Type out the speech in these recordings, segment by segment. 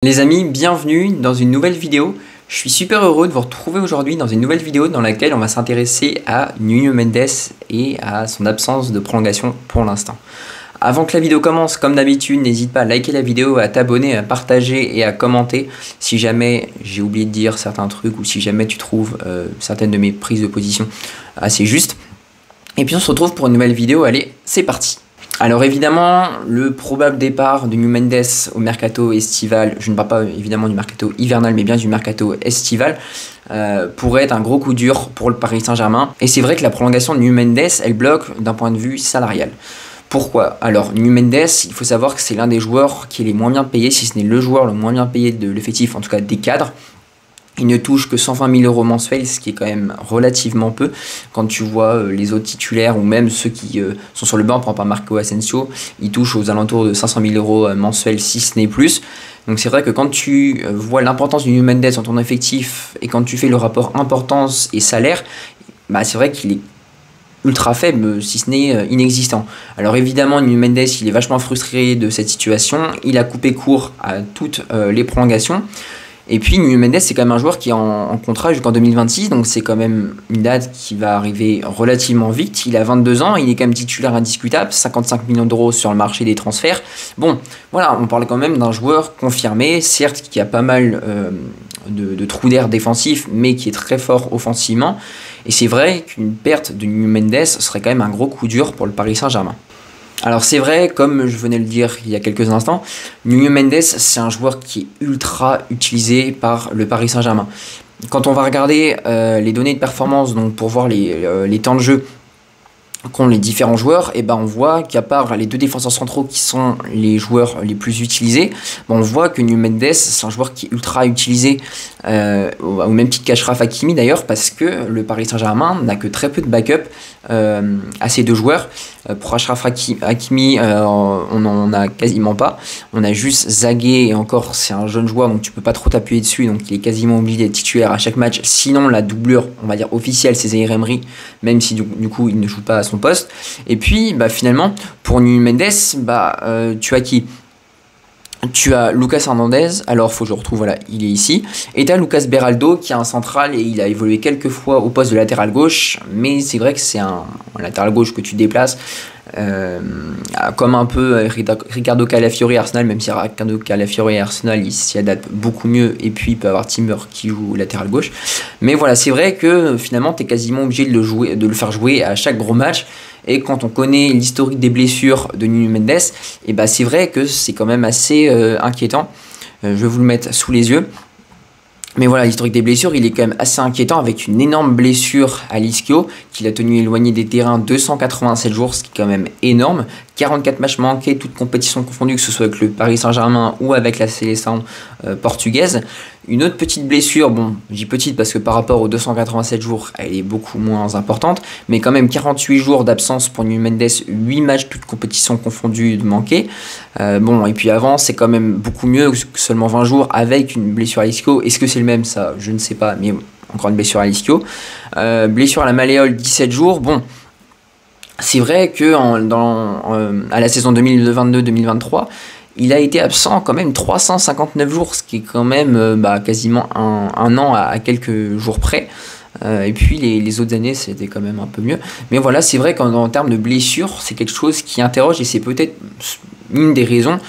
Les amis, bienvenue dans une nouvelle vidéo. Je suis super heureux de vous retrouver aujourd'hui dans une nouvelle vidéo dans laquelle on va s'intéresser à Nuno Mendes et à son absence de prolongation pour l'instant. Avant que la vidéo commence, comme d'habitude, n'hésite pas à liker la vidéo, à t'abonner, à partager et à commenter si jamais j'ai oublié de dire certains trucs ou si jamais tu trouves certaines de mes prises de position assez justes. Et puis on se retrouve pour une nouvelle vidéo. Allez, c'est parti! Alors évidemment, le probable départ de Nuno Mendes au mercato estival, je ne parle pas évidemment du mercato hivernal, mais bien du mercato estival, pourrait être un gros coup dur pour le Paris Saint-Germain. Et c'est vrai que la prolongation de Nuno Mendes, elle bloque d'un point de vue salarial. Pourquoi? Alors, Nuno Mendes, il faut savoir que c'est l'un des joueurs qui est les moins bien payés, si ce n'est le joueur le moins bien payé de l'effectif, en tout cas des cadres. Il ne touche que 120 000 € mensuels, ce qui est quand même relativement peu. Quand tu vois les autres titulaires ou même ceux qui sont sur le banc, par exemple Marco Asensio, ils touchent aux alentours de 500 000 € mensuels, si ce n'est plus. Donc c'est vrai que quand tu vois l'importance du Nuno Mendes dans ton effectif et quand tu fais le rapport importance et salaire, bah c'est vrai qu'il est ultra faible, si ce n'est inexistant. Alors évidemment, Nuno Mendes, il est vachement frustré de cette situation. Il a coupé court à toutes les prolongations. Et puis Nuno Mendes, c'est quand même un joueur qui est en contrat jusqu'en 2026, donc c'est quand même une date qui va arriver relativement vite. Il a 22 ans, il est quand même titulaire indiscutable, 55 millions d'euros sur le marché des transferts. Bon, voilà, on parle quand même d'un joueur confirmé, certes qui a pas mal de trous d'air défensifs, mais qui est très fort offensivement. Et c'est vrai qu'une perte de Nuno Mendes serait quand même un gros coup dur pour le Paris Saint-Germain. Alors c'est vrai, comme je venais de le dire il y a quelques instants, Nuno Mendes, c'est un joueur qui est ultra utilisé par le Paris Saint-Germain. Quand on va regarder les données de performance, donc pour voir les temps de jeu qu'ont les différents joueurs, et ben on voit qu'à part les deux défenseurs centraux qui sont les joueurs les plus utilisés, on voit que Nuno Mendes, c'est un joueur qui est ultra utilisé, au même titre qu'Achraf Hakimi d'ailleurs, parce que le Paris Saint-Germain n'a que très peu de backup à ces deux joueurs. Pour Achraf Hakimi, on n'en a quasiment pas. On a juste Zagué, et encore c'est un jeune joueur, donc tu peux pas trop t'appuyer dessus, donc il est quasiment obligé d'être titulaire à chaque match. Sinon la doublure, on va dire officielle, c'est Zaïre Emery, même si du coup il ne joue pas à son poste. Et puis finalement pour Nuno Mendes, tu as qui? Tu as Lucas Hernandez, alors faut que je retrouve, voilà, il est ici. Et tu as Lucas Beraldo qui est un central et il a évolué quelques fois au poste de latéral gauche, mais c'est vrai que c'est un latéral gauche que tu déplaces, comme un peu Ricardo Calafiori Arsenal, même si Ricardo Calafiori Arsenal il s'y adapte beaucoup mieux, et puis il peut avoir Timber qui joue latéral gauche. Mais voilà, c'est vrai que finalement tu es quasiment obligé de le faire jouer à chaque gros match. Et quand on connaît l'historique des blessures de Nuno Mendes, et c'est vrai que c'est quand même assez inquiétant. Je vais vous le mettre sous les yeux. Mais voilà, l'historique des blessures, il est quand même assez inquiétant, avec une énorme blessure à l'ischio qu'il a tenu éloigné des terrains 287 jours, ce qui est quand même énorme. 44 matchs manqués, toutes compétitions confondues, que ce soit avec le Paris Saint-Germain ou avec la sélection portugaise. Une autre petite blessure, bon, je dis petite parce que par rapport aux 287 jours, elle est beaucoup moins importante, mais quand même 48 jours d'absence pour Nuno Mendes, 8 matchs, toutes compétitions confondues de manquer. Bon, et puis avant, c'est quand même beaucoup mieux que seulement 20 jours avec une blessure à l'ischio. Est-ce que c'est le même? Ça, je ne sais pas, mais encore une blessure à l'ischio. Blessure à la malléole, 17 jours, bon. C'est vrai que à la saison 2022-2023, il a été absent quand même 359 jours, ce qui est quand même quasiment un an à quelques jours près. Et puis les autres années, c'était quand même un peu mieux. Mais voilà, c'est vrai qu'en termes de blessures, c'est quelque chose qui interroge, et c'est peut-être une des raisons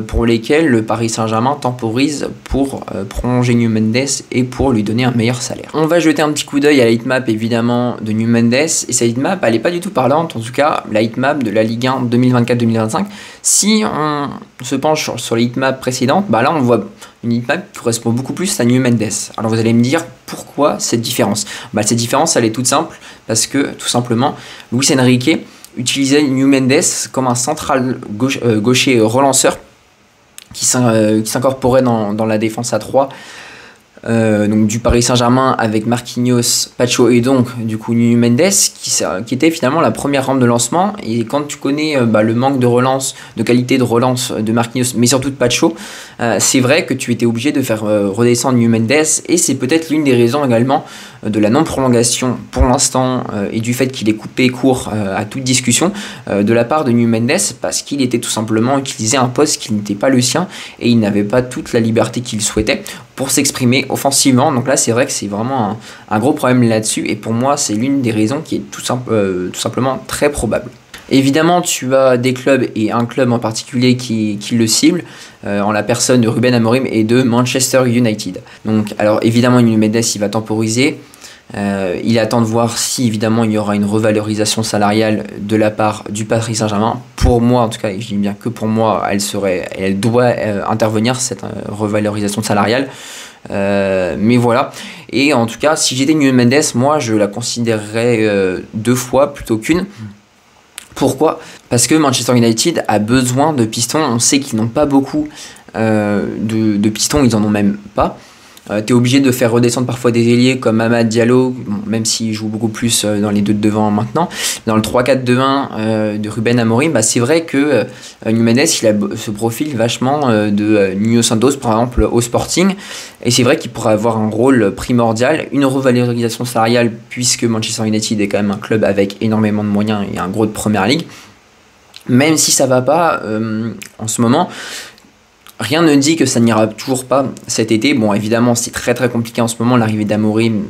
pour lesquelles le Paris Saint-Germain temporise pour prolonger Nuno Mendes et pour lui donner un meilleur salaire. On va jeter un petit coup d'œil à la heatmap évidemment de Nuno Mendes, et sa heatmap elle n'est pas du tout parlante, en tout cas la heatmap de la Ligue 1 2024-2025. Si on se penche sur la heatmap précédente, là on voit une heatmap qui correspond beaucoup plus à Nuno Mendes. Alors vous allez me dire pourquoi cette différence? Cette différence elle est toute simple, parce que tout simplement Luis Enrique utilisait Nuno Mendes comme un central gaucher relanceur qui s'incorporait dans la défense à 3 donc du Paris Saint-Germain avec Marquinhos, Pacho et donc du coup Nuno Mendes qui était finalement la première rampe de lancement. Et quand tu connais le manque de relance, de qualité de relance de Marquinhos, mais surtout de Pacho, c'est vrai que tu étais obligé de faire redescendre Nuno Mendes, et c'est peut-être l'une des raisons également de la non-prolongation pour l'instant et du fait qu'il est coupé court à toute discussion de la part de Nuno Mendes, parce qu'il était tout simplement utilisé un poste qui n'était pas le sien et il n'avait pas toute la liberté qu'il souhaitait pour s'exprimer offensivement. Donc là c'est vrai que c'est vraiment un gros problème là-dessus, et pour moi c'est l'une des raisons qui est tout simplement très probable. Évidemment, tu as des clubs et un club en particulier qui le cible, en la personne de Ruben Amorim et de Manchester United. Donc, alors évidemment, Nuno Mendes il va temporiser. Il attend de voir si évidemment il y aura une revalorisation salariale de la part du Paris Saint-Germain. Pour moi, en tout cas, et je dis bien que pour moi, elle doit intervenir, cette revalorisation salariale. Mais voilà. Et en tout cas, si j'étais Nuno Mendes, moi je la considérerais 2 fois plutôt qu'une. Pourquoi ? Parce que Manchester United a besoin de pistons. On sait qu'ils n'ont pas beaucoup de pistons, ils en ont même pas. Tu es obligé de faire redescendre parfois des ailiers comme Amad Diallo, même s'il joue beaucoup plus dans les deux de devant maintenant. Dans le 3-4-2-1 de Ruben Amorim, c'est vrai que Nuno Mendes il a ce profil vachement de Nuno Santos par exemple au Sporting, et c'est vrai qu'il pourrait avoir un rôle primordial, une revalorisation salariale, puisque Manchester United est quand même un club avec énormément de moyens et un gros de Première Ligue. Même si ça va pas en ce moment, rien ne dit que ça n'ira toujours pas cet été. Bon, évidemment, c'est très très compliqué en ce moment. L'arrivée d'Amorim,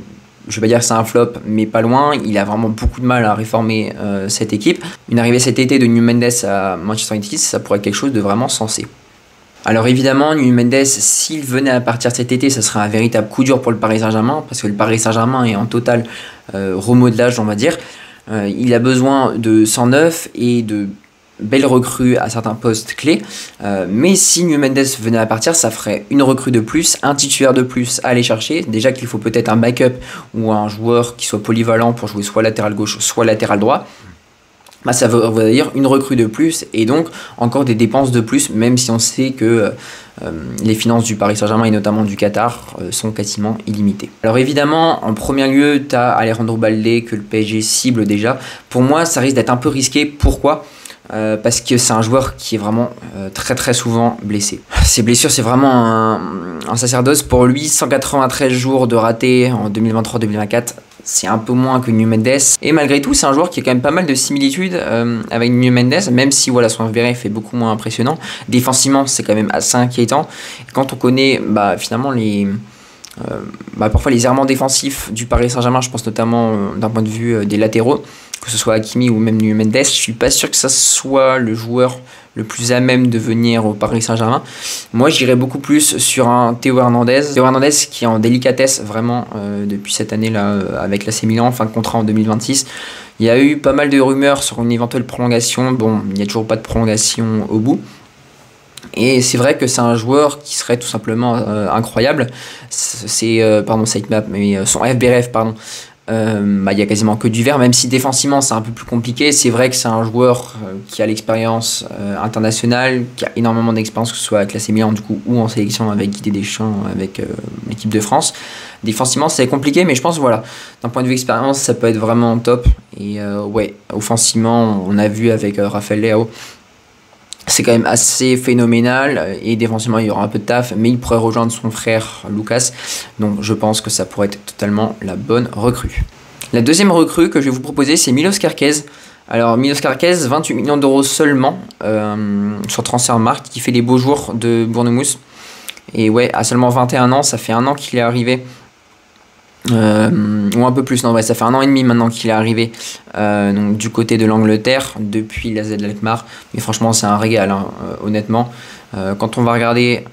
je vais pas dire que c'est un flop, mais pas loin. Il a vraiment beaucoup de mal à réformer cette équipe. Une arrivée cet été de Nuno Mendes à Manchester United, ça pourrait être quelque chose de vraiment sensé. Alors évidemment, Nuno Mendes, s'il venait à partir cet été, ça serait un véritable coup dur pour le Paris Saint-Germain, parce que le Paris Saint-Germain est en total remodelage, on va dire. Il a besoin de 109 et de belle recrue à certains postes clés, mais si Nuno Mendes venait à partir, ça ferait une recrue de plus, un titulaire de plus à aller chercher. Déjà qu'il faut peut-être un backup ou un joueur qui soit polyvalent pour jouer soit latéral gauche, soit latéral droit. Ça veut dire une recrue de plus et donc encore des dépenses de plus, même si on sait que les finances du Paris Saint-Germain et notamment du Qatar sont quasiment illimitées. Alors évidemment, en premier lieu, tu as Alejandro Balde que le PSG cible déjà. Pour moi, ça risque d'être un peu risqué. Pourquoi ? Parce que c'est un joueur qui est vraiment très très souvent blessé. Ses blessures, c'est vraiment un sacerdoce pour lui. 193 jours de raté en 2023-2024, c'est un peu moins que Nuno Mendes. Et malgré tout, c'est un joueur qui a quand même pas mal de similitudes avec Nuno Mendes, même si voilà, son VRF est beaucoup moins impressionnant. Défensivement, c'est quand même assez inquiétant. Et quand on connaît finalement parfois les errements défensifs du Paris Saint-Germain, je pense notamment d'un point de vue des latéraux, que ce soit Hakimi ou même Nuno Mendes, je suis pas sûr que ça soit le joueur le plus à même de venir au Paris Saint-Germain. Moi, j'irais beaucoup plus sur un Théo Hernandez. Théo Hernandez qui est en délicatesse vraiment depuis cette année-là avec l'AC Milan, fin de contrat en 2026. Il y a eu pas mal de rumeurs sur une éventuelle prolongation. Bon, il n'y a toujours pas de prolongation au bout. Et c'est vrai que c'est un joueur qui serait tout simplement incroyable. C'est son FBRF, pardon. Il y a quasiment que du vert, même si défensivement c'est un peu plus compliqué. C'est vrai que c'est un joueur qui a l'expérience internationale, qui a énormément d'expérience, que ce soit avec l'AC Milan du coup, ou en sélection avec Didier Deschamps, avec l'équipe de France. Défensivement c'est compliqué, mais je pense voilà, d'un point de vue expérience ça peut être vraiment top. Et offensivement on a vu avec Rafael Leao, c'est quand même assez phénoménal, et défensivement il y aura un peu de taf, mais il pourrait rejoindre son frère Lucas, donc je pense que ça pourrait être totalement la bonne recrue. La deuxième recrue que je vais vous proposer, c'est Milos Kerkez. Alors Milos Kerkez, 28 millions d'euros seulement sur Transfermarkt, qui fait les beaux jours de Bournemouth, et ouais, à seulement 21 ans, ça fait un an qu'il est arrivé. Ou un peu plus, non ouais, ça fait 1 an et demi maintenant qu'il est arrivé donc du côté de l'Angleterre depuis la AZ Alkmaar, mais franchement c'est un régal honnêtement. Quand on va regarder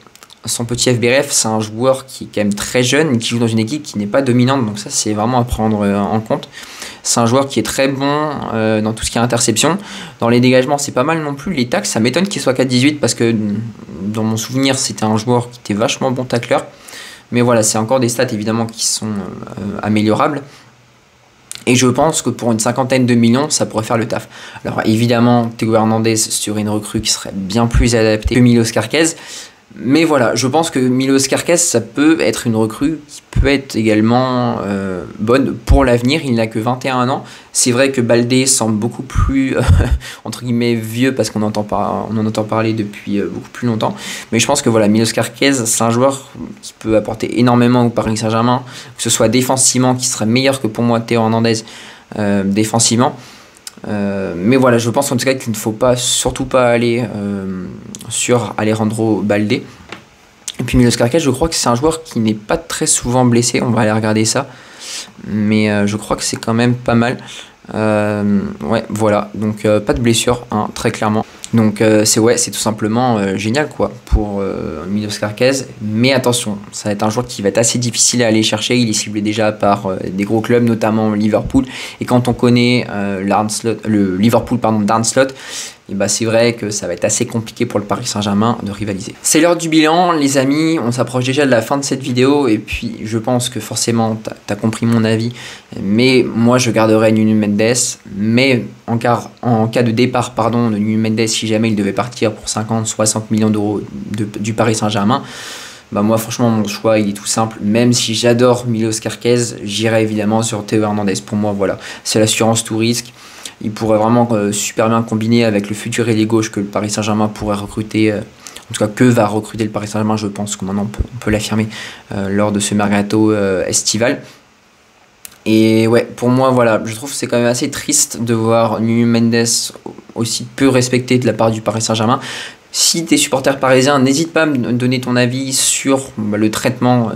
son petit FBRF, c'est un joueur qui est quand même très jeune, qui joue dans une équipe qui n'est pas dominante, donc ça c'est vraiment à prendre en compte. C'est un joueur qui est très bon dans tout ce qui est interception. Dans les dégagements, c'est pas mal non plus. Les tacles, ça m'étonne qu'il soit 4-18 parce que dans mon souvenir, c'était un joueur qui était vachement bon tacleur. Mais voilà, c'est encore des stats évidemment qui sont améliorables. Et je pense que pour une 50aine de millions, ça pourrait faire le taf. Alors évidemment, Théo Hernandez sur une recrue qui serait bien plus adaptée que Milos Kerkez. Mais voilà, je pense que Milos Kerkez, ça peut être une recrue qui peut être également bonne pour l'avenir. Il n'a que 21 ans. C'est vrai que Baldé semble beaucoup plus, entre guillemets, vieux parce qu'on en entend parler depuis beaucoup plus longtemps. Mais je pense que voilà, Milos Kerkez, c'est un joueur qui peut apporter énormément au Paris Saint-Germain, que ce soit défensivement, qui serait meilleur que pour moi Théo Hernandez défensivement. Mais voilà, je pense en tout cas qu'il ne faut surtout pas aller sur Alejandro Baldé. Et puis Milos Kerkez, je crois que c'est un joueur qui n'est pas très souvent blessé. On va aller regarder ça, mais je crois que c'est quand même pas mal. Ouais, voilà, donc pas de blessure, hein, très clairement. Donc c'est tout simplement génial quoi pour Milos Kerkez. Mais attention, ça va être un joueur qui va être assez difficile à aller chercher. Il est ciblé déjà par des gros clubs, notamment Liverpool. Et quand on connaît le Liverpool d'Arne Slot, et bah c'est vrai que ça va être assez compliqué pour le Paris Saint-Germain de rivaliser. C'est l'heure du bilan, les amis. On s'approche déjà de la fin de cette vidéo. Et puis je pense que forcément t'as compris mon avis. Mais moi je garderai Nuno Mendes. Mais en cas de départ de Nuno Mendes, si jamais il devait partir pour 50-60 millions d'euros du Paris Saint-Germain, bah moi franchement mon choix il est tout simple. Même si j'adore Milos Kerkez, j'irai évidemment sur Théo Hernandez. Pour moi voilà, c'est l'assurance tout risque. Il pourrait vraiment super bien combiner avec le futur ailier gauche que le Paris Saint-Germain pourrait recruter, en tout cas que va recruter le Paris Saint-Germain, je pense que maintenant on peut l'affirmer lors de ce mercato estival. Et ouais, pour moi, voilà, je trouve que c'est quand même assez triste de voir Nuno Mendes aussi peu respecté de la part du Paris Saint-Germain. Si tu es supporter parisien, n'hésite pas à me donner ton avis sur le traitement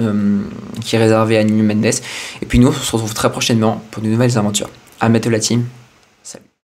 qui est réservé à Nuno Mendes. Et puis nous, on se retrouve très prochainement pour de nouvelles aventures. À bientôt la team.